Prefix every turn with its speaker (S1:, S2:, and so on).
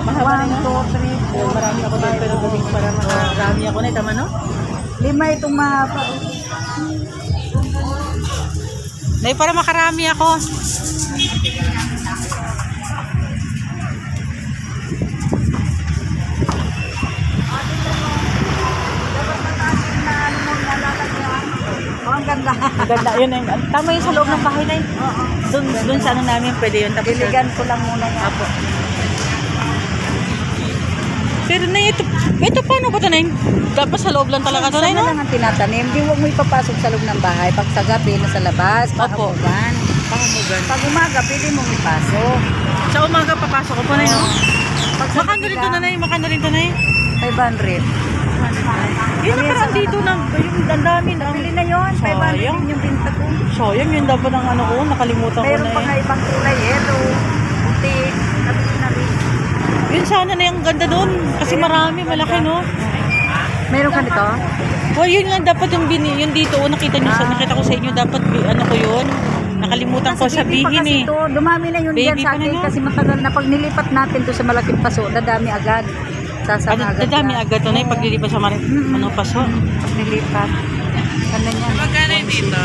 S1: Mahaba na
S2: 1,
S1: na.
S2: 2, 3, 4,
S1: Marami ako doon pero galing para marami ako na. Tama no?
S2: 5 itong mahaba.
S1: Nay, para makarami ako.
S2: Oh, ang ganda.
S1: Ang ganda yun. Tama yun sa loob ng bahay na yun.
S2: Oo.
S1: Doon sa ano namin pwede yun. Tapos
S2: Diligan ko lang muna yan.
S1: Apo. Pero na ito paano ba ito na yun? Dapat sa loob lang talaga ito na yun,
S2: Sana
S1: no?
S2: lang ang tinatanim. Di huwag mo ipapasok sa loob ng bahay. Pag sa gabi, nasa labas,
S1: Opo.
S2: pahamugan.
S1: Pangamugan.
S2: Pag umaga, pwede mong ipasok.
S1: Sa umaga papasok ko po na yun, no?
S2: Pag sa
S1: Makano rin ito na yun? Makano rin ito na yun?
S2: 500.
S1: Yun nakaraan dito na. Yung ang dami na.
S2: Bili na yun. 500
S1: Sayang.
S2: din yung binta ko.
S1: Sayang yun dapat ang ano ko. Nakalimutan ko
S2: Mayroon
S1: na
S2: pa nga
S1: eh.
S2: ibang kulay. Yellow, puti, nabili na rin.
S1: Yun sana na yung ganda doon. Kasi marami, malaki, no?
S2: Mayroon ka nito?
S1: Well, yun nga dapat yung yun dito. Nakita ko sa inyo. Dapat ano ko yun. Nakalimutan ko
S2: Kasi baby pa
S1: sabihin
S2: kasi
S1: eh.
S2: to. Dumami na yun
S1: Baby
S2: dyan sa
S1: pa na
S2: akin
S1: yun.
S2: kasi matagal na. Pag nilipat natin to sa malaking paso, dadami agad. Sasama agad.
S1: Dadami
S2: yan.
S1: agad to na yung paglilipas sa ano paso.
S2: Pag nilipat. Ganun yan.
S1: Magkano dito?